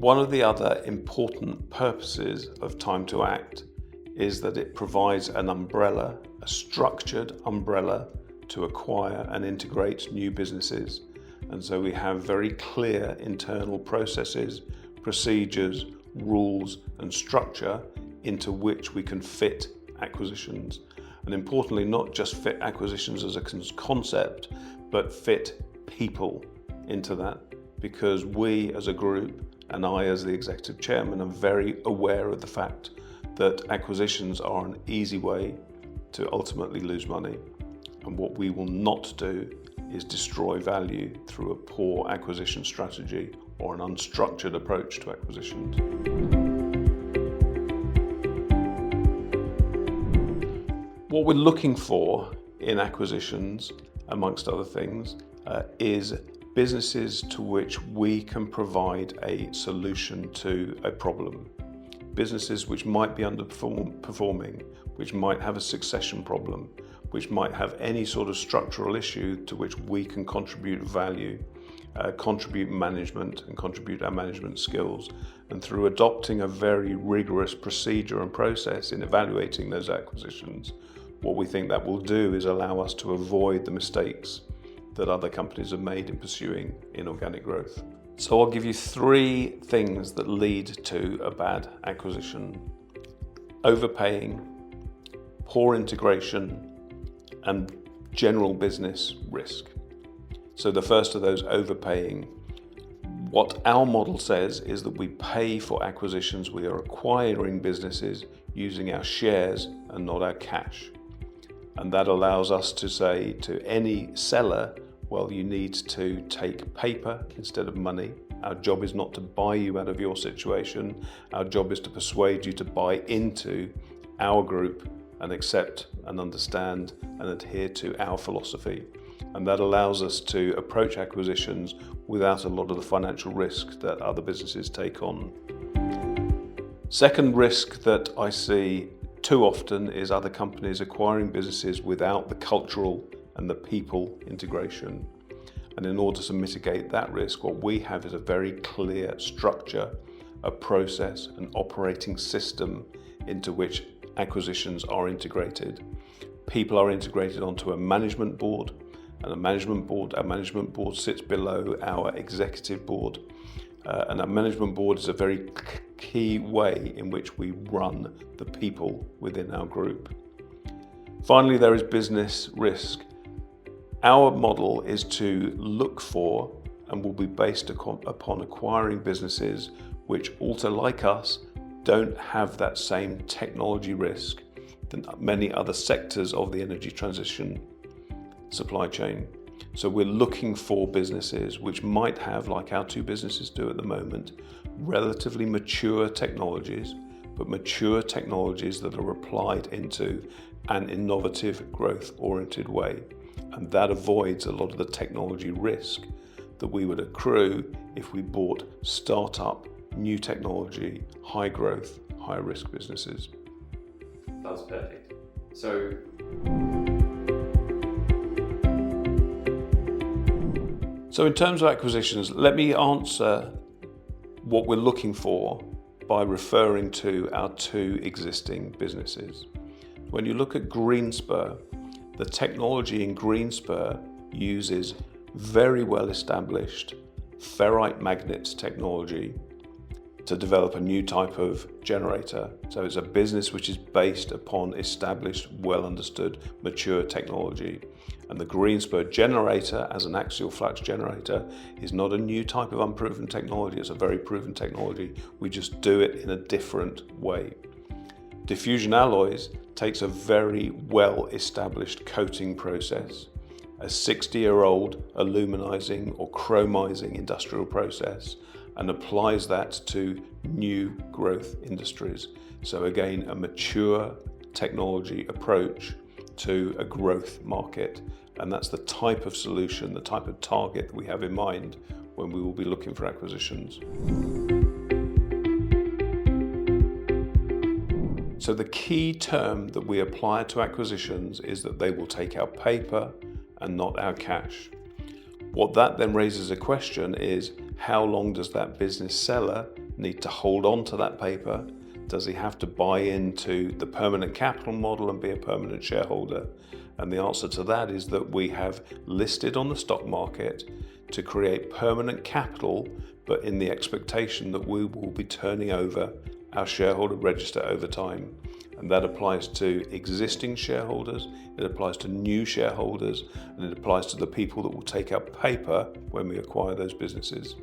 One of the other important purposes of Time to Act is that it provides an umbrella, a structured umbrella to acquire and integrate new businesses. And so we have very clear internal processes, procedures, rules and structure into which we can fit acquisitions. And importantly, not just fit acquisitions as a concept, but fit people into that, because we as a group and I as the executive chairman are very aware of the fact that acquisitions are an easy way to ultimately lose money. And what we will not do is destroy value through a poor acquisition strategy or an unstructured approach to acquisitions. What we're looking for in acquisitions, amongst other things, is businesses to which we can provide a solution to a problem. Businesses which might be underperforming, which might have a succession problem, which might have any sort of structural issue to which we can contribute value, contribute management and contribute our management skills. And through adopting a very rigorous procedure and process in evaluating those acquisitions, what we think that will do is allow us to avoid the mistakes that other companies have made in pursuing inorganic growth. So I'll give you 3 things that lead to a bad acquisition: overpaying, poor integration, and general business risk. So the first of those, overpaying. What our model says is that we pay for acquisitions. We are acquiring businesses using our shares and not our cash. And that allows us to say to any seller, well, you need to take paper instead of money. Our job is not to buy you out of your situation. Our job is to persuade you to buy into our group and accept and understand and adhere to our philosophy. And that allows us to approach acquisitions without a lot of the financial risk that other businesses take on. Second risk that I see too often is other companies acquiring businesses without the cultural and the people integration. And in order to mitigate that risk, what we have is a very clear structure, a process, an operating system into which acquisitions are integrated. People are integrated onto a management board, and our management board sits below our executive board. And our management board is a very key way in which we run the people within our group. Finally, there is business risk. Our model is to look for and will be based upon acquiring businesses which, also like us, don't have that same technology risk than many other sectors of the energy transition supply chain. So we're looking for businesses which might have, like our 2 businesses do at the moment, relatively mature technologies, but mature technologies that are applied into an innovative, growth-oriented way. And that avoids a lot of the technology risk that we would accrue if we bought startup, new technology, high growth, high risk businesses. That's perfect. So in terms of acquisitions, let me answer what we're looking for by referring to our 2 existing businesses. When you look at Greenspur, the technology in Greenspur uses very well established ferrite magnet technology to develop a new type of generator. So it's a business which is based upon established, well understood, mature technology. And the Greenspur generator, as an axial flux generator, is not a new type of unproven technology. It's a very proven technology. We just do it in a different way. Diffusion Alloys takes a very well established coating process, a 60-year-old aluminizing or chromizing industrial process, and applies that to new growth industries. So again, a mature technology approach to a growth market. And that's the type of solution, the type of target that we have in mind when we will be looking for acquisitions. So the key term that we apply to acquisitions is that they will take our paper and not our cash. What that then raises a question is, how long does that business seller need to hold on to that paper? Does he have to buy into the permanent capital model and be a permanent shareholder? And the answer to that is that we have listed on the stock market to create permanent capital, but in the expectation that we will be turning over our shareholder register over time. And that applies to existing shareholders, it applies to new shareholders, and it applies to the people that will take out paper when we acquire those businesses.